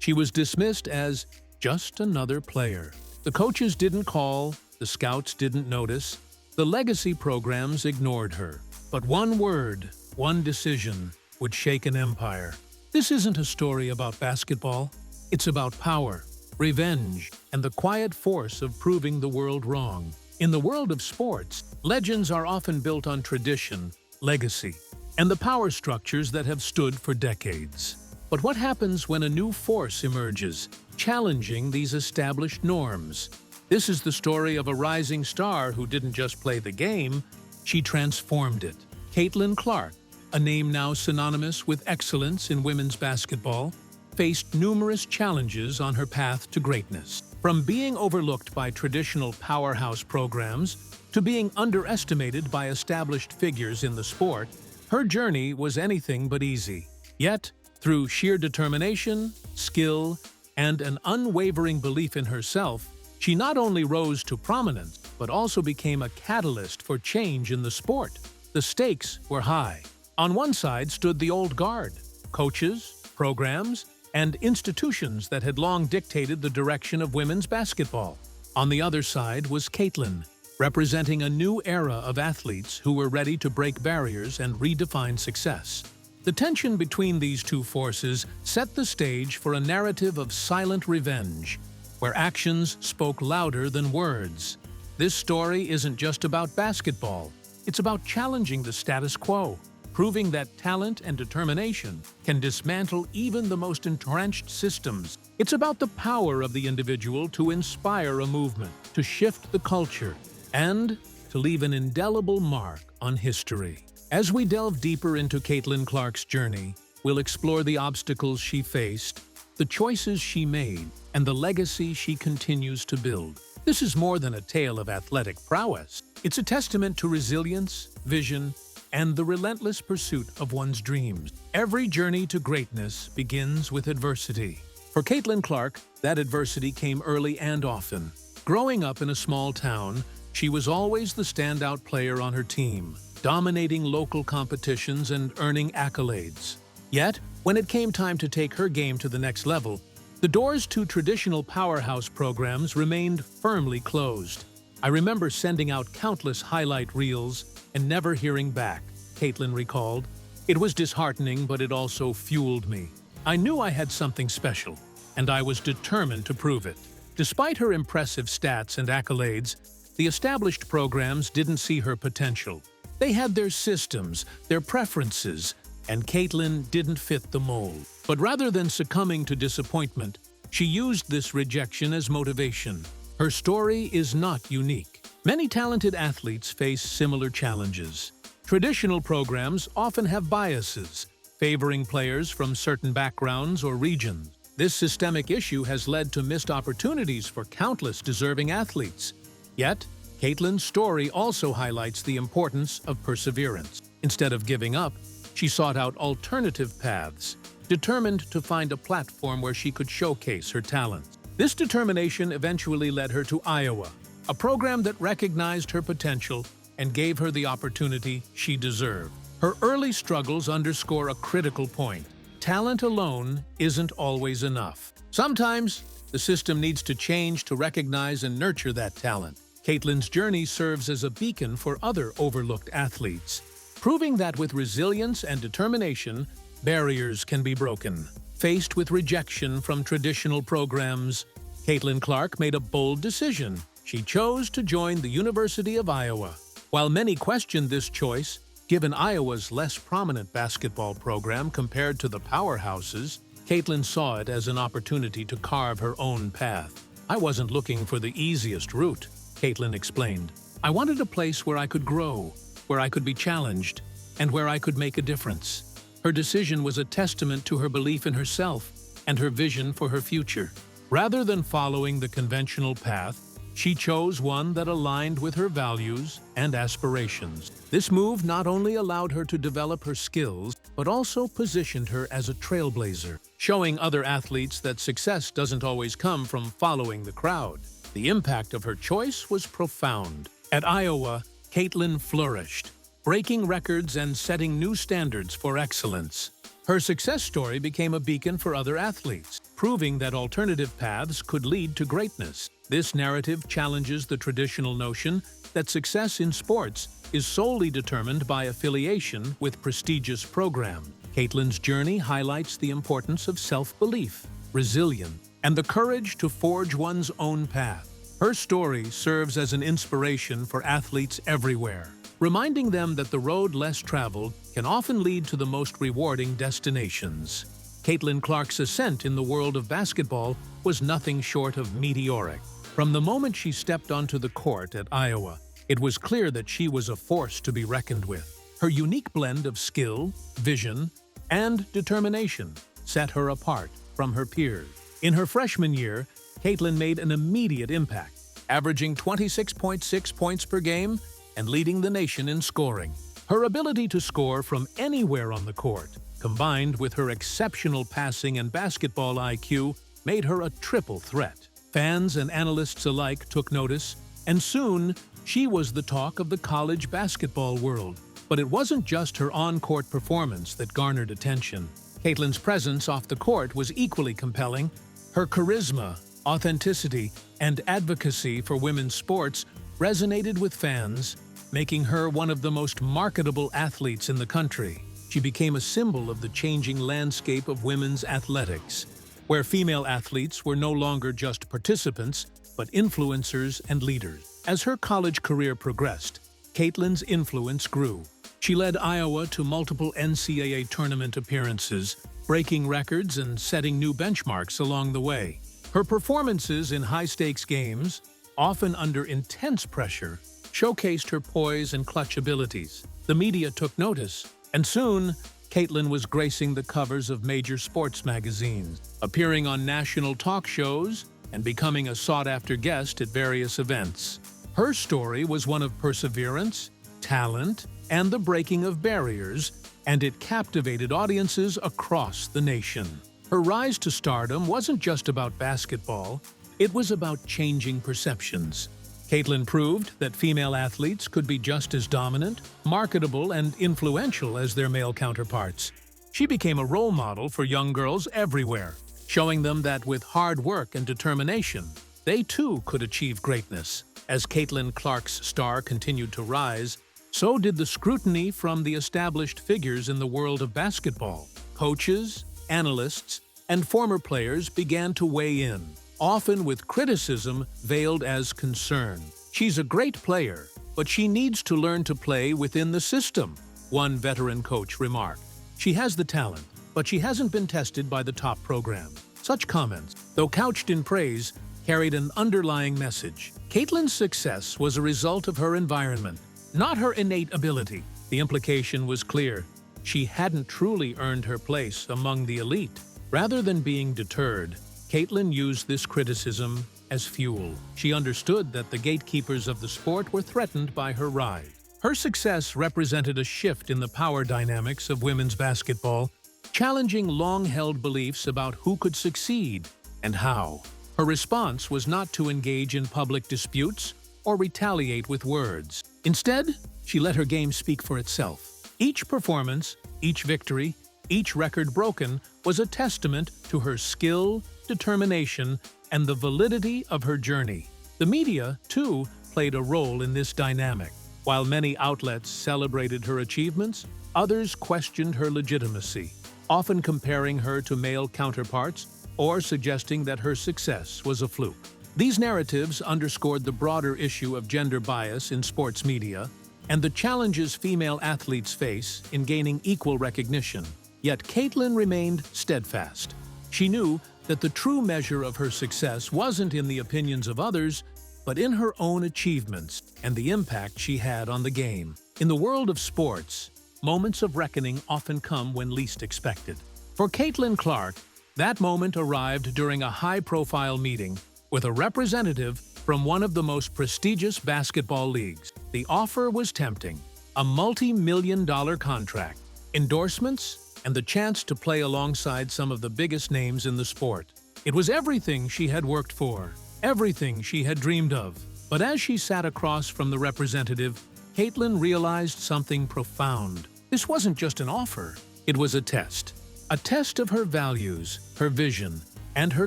She was dismissed as just another player. The coaches didn't call, the scouts didn't notice, the legacy programs ignored her. But one word, one decision, would shake an empire. This isn't a story about basketball. It's about power, revenge, and the quiet force of proving the world wrong. In the world of sports, legends are often built on tradition, legacy, and the power structures that have stood for decades. But what happens when a new force emerges, challenging these established norms? This is the story of a rising star who didn't just play the game, she transformed it. Caitlin Clark, a name now synonymous with excellence in women's basketball, faced numerous challenges on her path to greatness. From being overlooked by traditional powerhouse programs to being underestimated by established figures in the sport, her journey was anything but easy. Yet, through sheer determination, skill, and an unwavering belief in herself, she not only rose to prominence, but also became a catalyst for change in the sport. The stakes were high. On one side stood the old guard, coaches, programs, and institutions that had long dictated the direction of women's basketball. On the other side was Caitlin, representing a new era of athletes who were ready to break barriers and redefine success. The tension between these two forces set the stage for a narrative of silent revenge, where actions spoke louder than words. This story isn't just about basketball. It's about challenging the status quo, proving that talent and determination can dismantle even the most entrenched systems. It's about the power of the individual to inspire a movement, to shift the culture, and to leave an indelible mark on history. As we delve deeper into Caitlin Clark's journey, we'll explore the obstacles she faced, the choices she made, and the legacy she continues to build. This is more than a tale of athletic prowess. It's a testament to resilience, vision, and the relentless pursuit of one's dreams. Every journey to greatness begins with adversity. For Caitlin Clark, that adversity came early and often. Growing up in a small town, she was always the standout player on her team, dominating local competitions and earning accolades. Yet, when it came time to take her game to the next level, the doors to traditional powerhouse programs remained firmly closed. I remember sending out countless highlight reels and never hearing back, Caitlin recalled. It was disheartening, but it also fueled me. I knew I had something special, and I was determined to prove it. Despite her impressive stats and accolades, the established programs didn't see her potential. They had their systems, their preferences, and Caitlin didn't fit the mold. But rather than succumbing to disappointment, she used this rejection as motivation. Her story is not unique. Many talented athletes face similar challenges. Traditional programs often have biases, favoring players from certain backgrounds or regions. This systemic issue has led to missed opportunities for countless deserving athletes. Yet, Caitlin's story also highlights the importance of perseverance. Instead of giving up, she sought out alternative paths, determined to find a platform where she could showcase her talents. This determination eventually led her to Iowa, a program that recognized her potential and gave her the opportunity she deserved. Her early struggles underscore a critical point. Talent alone isn't always enough. Sometimes, the system needs to change to recognize and nurture that talent. Caitlin's journey serves as a beacon for other overlooked athletes, proving that with resilience and determination, barriers can be broken. Faced with rejection from traditional programs, Caitlin Clark made a bold decision. She chose to join the University of Iowa. While many questioned this choice, given Iowa's less prominent basketball program compared to the powerhouses, Caitlin saw it as an opportunity to carve her own path. "I wasn't looking for the easiest route," Caitlin explained. "I wanted a place where I could grow, where I could be challenged, and where I could make a difference." Her decision was a testament to her belief in herself and her vision for her future. Rather than following the conventional path, she chose one that aligned with her values and aspirations. This move not only allowed her to develop her skills, but also positioned her as a trailblazer, showing other athletes that success doesn't always come from following the crowd. The impact of her choice was profound. At Iowa, Caitlin flourished, breaking records and setting new standards for excellence. Her success story became a beacon for other athletes, proving that alternative paths could lead to greatness. This narrative challenges the traditional notion that success in sports is solely determined by affiliation with prestigious programs. Caitlin's journey highlights the importance of self-belief, resilience, and the courage to forge one's own path. Her story serves as an inspiration for athletes everywhere, reminding them that the road less traveled can often lead to the most rewarding destinations. Caitlin Clark's ascent in the world of basketball was nothing short of meteoric. From the moment she stepped onto the court at Iowa, it was clear that she was a force to be reckoned with. Her unique blend of skill, vision, and determination set her apart from her peers. In her freshman year, Caitlin made an immediate impact, averaging 26.6 points per game and leading the nation in scoring. Her ability to score from anywhere on the court, combined with her exceptional passing and basketball IQ, made her a triple threat. Fans and analysts alike took notice, and soon she was the talk of the college basketball world. But it wasn't just her on-court performance that garnered attention. Caitlin's presence off the court was equally compelling. Her charisma, authenticity, and advocacy for women's sports resonated with fans, making her one of the most marketable athletes in the country. She became a symbol of the changing landscape of women's athletics, where female athletes were no longer just participants, but influencers and leaders. As her college career progressed, Caitlin's influence grew. She led Iowa to multiple NCAA tournament appearances, breaking records and setting new benchmarks along the way. Her performances in high-stakes games, often under intense pressure, showcased her poise and clutch abilities. The media took notice, and soon, Caitlin was gracing the covers of major sports magazines, appearing on national talk shows, and becoming a sought-after guest at various events. Her story was one of perseverance, talent, and the breaking of barriers, and it captivated audiences across the nation. Her rise to stardom wasn't just about basketball, it was about changing perceptions. Caitlin proved that female athletes could be just as dominant, marketable, and influential as their male counterparts. She became a role model for young girls everywhere, showing them that with hard work and determination, they too could achieve greatness. As Caitlin Clark's star continued to rise, so did the scrutiny from the established figures in the world of basketball. Coaches, analysts, and former players began to weigh in, often with criticism veiled as concern. "She's a great player, but she needs to learn to play within the system," one veteran coach remarked. "She has the talent, but she hasn't been tested by the top program." Such comments, though couched in praise, carried an underlying message. Caitlin's success was a result of her environment, not her innate ability. The implication was clear. She hadn't truly earned her place among the elite. Rather than being deterred, Caitlin used this criticism as fuel. She understood that the gatekeepers of the sport were threatened by her rise. Her success represented a shift in the power dynamics of women's basketball, challenging long-held beliefs about who could succeed and how. Her response was not to engage in public disputes or retaliate with words. Instead, she let her game speak for itself. Each performance, each victory, each record broken was a testament to her skill, determination, and the validity of her journey. The media, too, played a role in this dynamic. While many outlets celebrated her achievements, others questioned her legitimacy, often comparing her to male counterparts or suggesting that her success was a fluke. These narratives underscored the broader issue of gender bias in sports media and the challenges female athletes face in gaining equal recognition. Yet Caitlin remained steadfast. She knew that the true measure of her success wasn't in the opinions of others, but in her own achievements and the impact she had on the game. In the world of sports, moments of reckoning often come when least expected. For Caitlin Clark, that moment arrived during a high-profile meeting with a representative from one of the most prestigious basketball leagues. The offer was tempting: a multi-million-dollar contract, endorsements, and the chance to play alongside some of the biggest names in the sport. It was everything she had worked for, everything she had dreamed of. But as she sat across from the representative, Caitlin realized something profound. This wasn't just an offer, it was a test. a test of her values, her vision, and her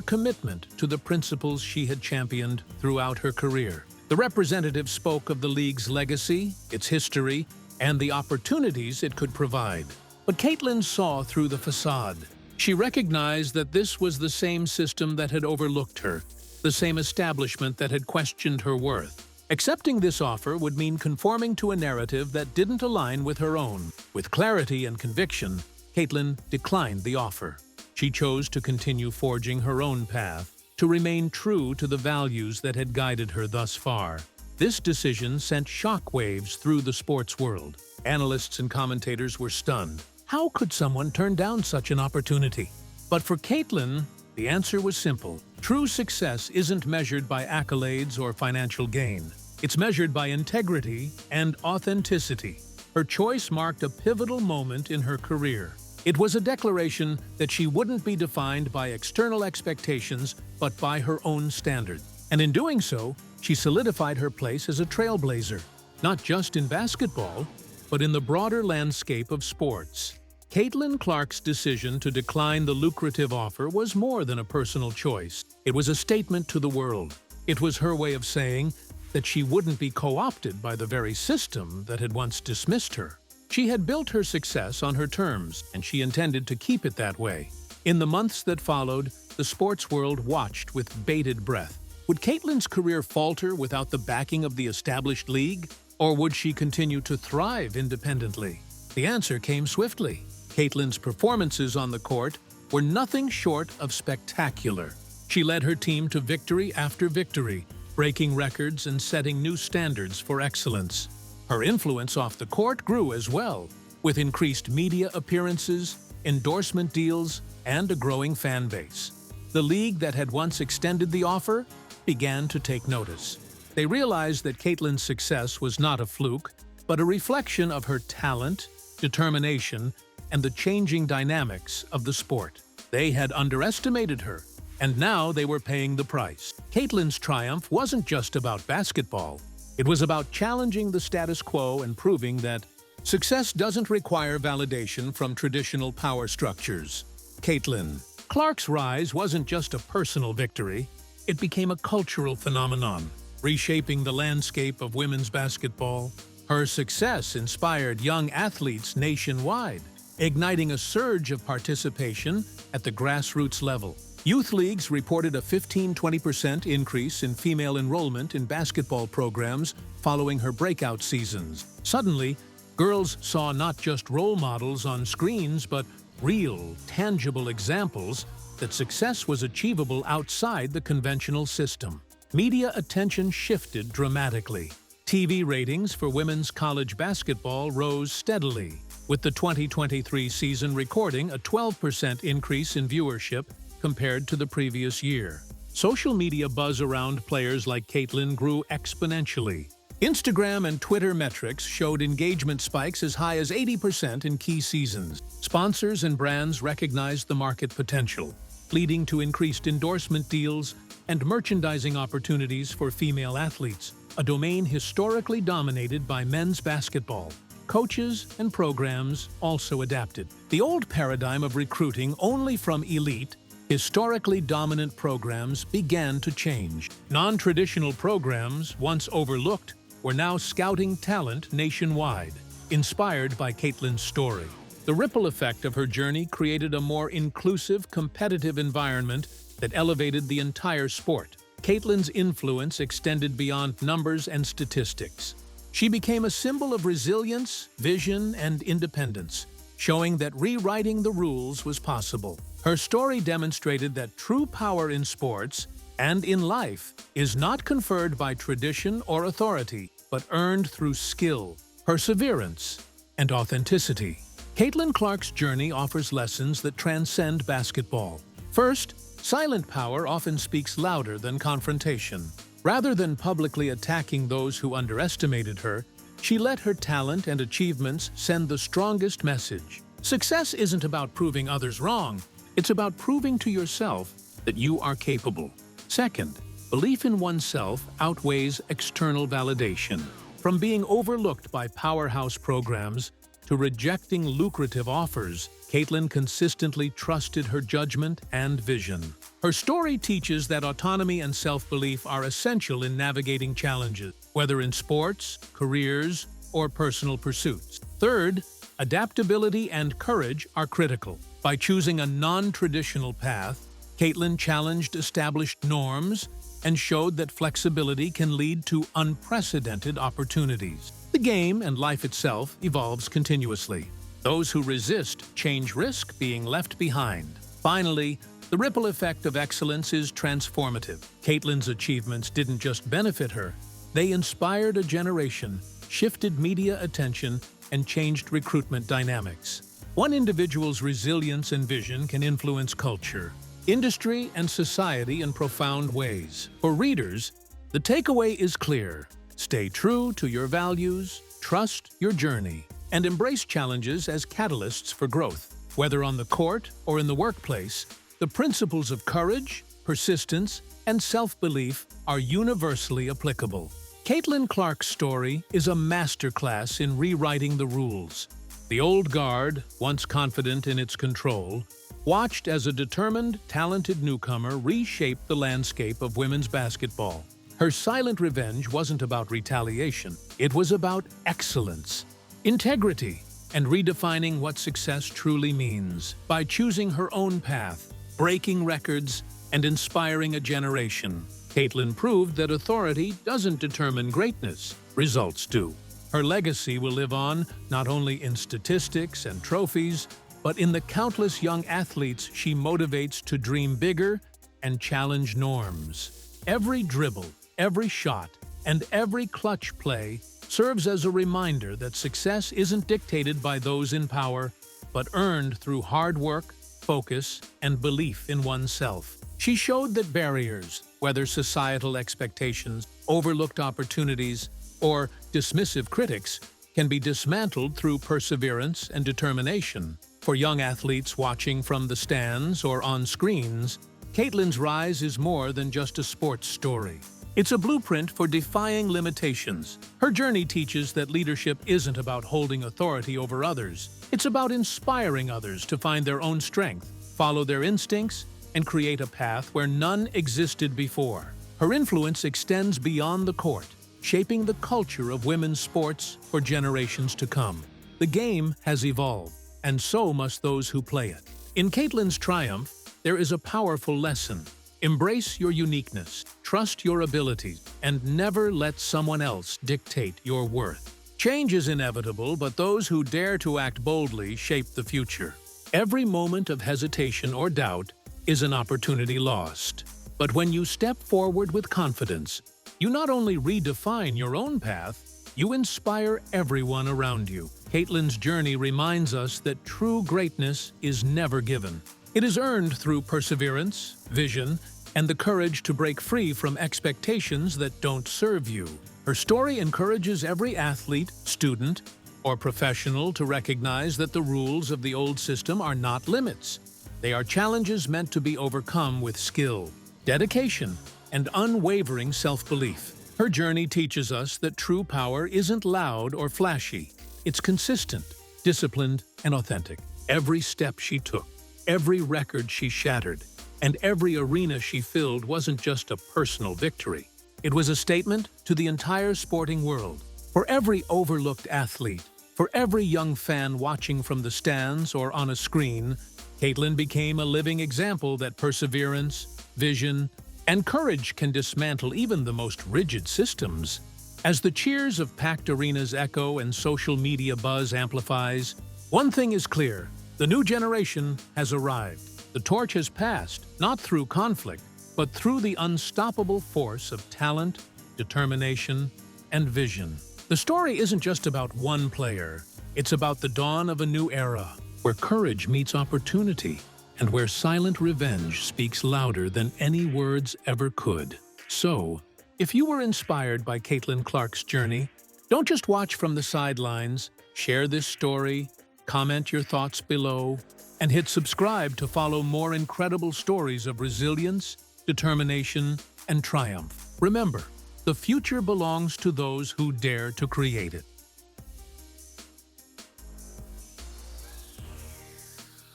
commitment to the principles she had championed throughout her career. The representative spoke of the league's legacy, its history, and the opportunities it could provide. But Caitlin saw through the facade. She recognized that this was the same system that had overlooked her, the same establishment that had questioned her worth. Accepting this offer would mean conforming to a narrative that didn't align with her own. With clarity and conviction, Caitlin declined the offer. She chose to continue forging her own path, to remain true to the values that had guided her thus far. This decision sent shockwaves through the sports world. Analysts and commentators were stunned. How could someone turn down such an opportunity? But for Caitlin, the answer was simple. True success isn't measured by accolades or financial gain. It's measured by integrity and authenticity. Her choice marked a pivotal moment in her career. It was a declaration that she wouldn't be defined by external expectations, but by her own standard. And in doing so, she solidified her place as a trailblazer, not just in basketball, but in the broader landscape of sports. Caitlin Clark's decision to decline the lucrative offer was more than a personal choice. It was a statement to the world. It was her way of saying that she wouldn't be co-opted by the very system that had once dismissed her. She had built her success on her terms, and she intended to keep it that way. In the months that followed, the sports world watched with bated breath. Would Caitlin's career falter without the backing of the established league? Or would she continue to thrive independently? The answer came swiftly. Caitlin's performances on the court were nothing short of spectacular. She led her team to victory after victory, breaking records and setting new standards for excellence. Her influence off the court grew as well, with increased media appearances, endorsement deals, and a growing fan base. The league that had once extended the offer began to take notice. They realized that Caitlin's success was not a fluke, but a reflection of her talent, determination, and the changing dynamics of the sport. They had underestimated her, and now they were paying the price. Caitlin's triumph wasn't just about basketball. It was about challenging the status quo and proving that success doesn't require validation from traditional power structures. Caitlin Clark's rise wasn't just a personal victory. It became a cultural phenomenon, reshaping the landscape of women's basketball. Her success inspired young athletes nationwide, igniting a surge of participation at the grassroots level. Youth leagues reported a 15–20% increase in female enrollment in basketball programs following her breakout seasons. Suddenly, girls saw not just role models on screens, but real, tangible examples that success was achievable outside the conventional system. Media attention shifted dramatically. TV ratings for women's college basketball rose steadily, with the 2023 season recording a 12% increase in viewership compared to the previous year. Social media buzz around players like Caitlin grew exponentially. Instagram and Twitter metrics showed engagement spikes as high as 80% in key seasons. Sponsors and brands recognized the market potential, leading to increased endorsement deals and merchandising opportunities for female athletes, a domain historically dominated by men's basketball. Coaches and programs also adapted. The old paradigm of recruiting only from elite, historically dominant programs began to change. Non-traditional programs, once overlooked, were now scouting talent nationwide, inspired by Caitlin's story. The ripple effect of her journey created a more inclusive, competitive environment that elevated the entire sport. Caitlin's influence extended beyond numbers and statistics. She became a symbol of resilience, vision, and independence, showing that rewriting the rules was possible. Her story demonstrated that true power in sports and in life is not conferred by tradition or authority, but earned through skill, perseverance, and authenticity. Caitlin Clark's journey offers lessons that transcend basketball. First, silent power often speaks louder than confrontation. Rather than publicly attacking those who underestimated her, she let her talent and achievements send the strongest message. Success isn't about proving others wrong. It's about proving to yourself that you are capable. Second, belief in oneself outweighs external validation. From being overlooked by powerhouse programs, to rejecting lucrative offers, Caitlin consistently trusted her judgment and vision. Her story teaches that autonomy and self-belief are essential in navigating challenges, whether in sports, careers, or personal pursuits. Third, adaptability and courage are critical. By choosing a non-traditional path, Caitlin challenged established norms and showed that flexibility can lead to unprecedented opportunities. The game and life itself evolves continuously. Those who resist change risk being left behind. Finally, the ripple effect of excellence is transformative. Caitlin's achievements didn't just benefit her, they inspired a generation, shifted media attention, and changed recruitment dynamics. One individual's resilience and vision can influence culture, industry, and society in profound ways. For readers, the takeaway is clear. Stay true to your values, trust your journey, and embrace challenges as catalysts for growth. Whether on the court or in the workplace, the principles of courage, persistence, and self-belief are universally applicable. Caitlin Clark's story is a masterclass in rewriting the rules. The old guard, once confident in its control, watched as a determined, talented newcomer reshape the landscape of women's basketball. Her silent revenge wasn't about retaliation. It was about excellence, integrity, and redefining what success truly means. By choosing her own path, breaking records, and inspiring a generation, Caitlin proved that authority doesn't determine greatness, results do. Her legacy will live on not only in statistics and trophies, but in the countless young athletes she motivates to dream bigger and challenge norms. Every dribble, every shot, and every clutch play serves as a reminder that success isn't dictated by those in power, but earned through hard work, focus, and belief in oneself. She showed that barriers, whether societal expectations, overlooked opportunities, or dismissive critics, can be dismantled through perseverance and determination. For young athletes watching from the stands or on screens, Caitlin's rise is more than just a sports story. It's a blueprint for defying limitations. Her journey teaches that leadership isn't about holding authority over others. It's about inspiring others to find their own strength, follow their instincts, and create a path where none existed before. Her influence extends beyond the court, shaping the culture of women's sports for generations to come. The game has evolved, and so must those who play it. In Caitlin's triumph, there is a powerful lesson. Embrace your uniqueness, trust your abilities, and never let someone else dictate your worth. Change is inevitable, but those who dare to act boldly shape the future. Every moment of hesitation or doubt is an opportunity lost. But when you step forward with confidence, you not only redefine your own path, you inspire everyone around you. Caitlin's journey reminds us that true greatness is never given. It is earned through perseverance, vision, and the courage to break free from expectations that don't serve you. Her story encourages every athlete, student, or professional to recognize that the rules of the old system are not limits. They are challenges meant to be overcome with skill, dedication, and unwavering self-belief. Her journey teaches us that true power isn't loud or flashy. It's consistent, disciplined, and authentic. Every step she took, every record she shattered, and every arena she filled wasn't just a personal victory. It was a statement to the entire sporting world. For every overlooked athlete, for every young fan watching from the stands or on a screen, Caitlin became a living example that perseverance, vision, and courage can dismantle even the most rigid systems. As the cheers of packed arenas echo and social media buzz amplifies, one thing is clear: the new generation has arrived. The torch has passed, not through conflict, but through the unstoppable force of talent, determination, and vision. The story isn't just about one player. It's about the dawn of a new era, where courage meets opportunity, and where silent revenge speaks louder than any words ever could. So, if you were inspired by Caitlin Clark's journey, don't just watch from the sidelines. Share this story, comment your thoughts below, and hit subscribe to follow more incredible stories of resilience, determination, and triumph. Remember, the future belongs to those who dare to create it.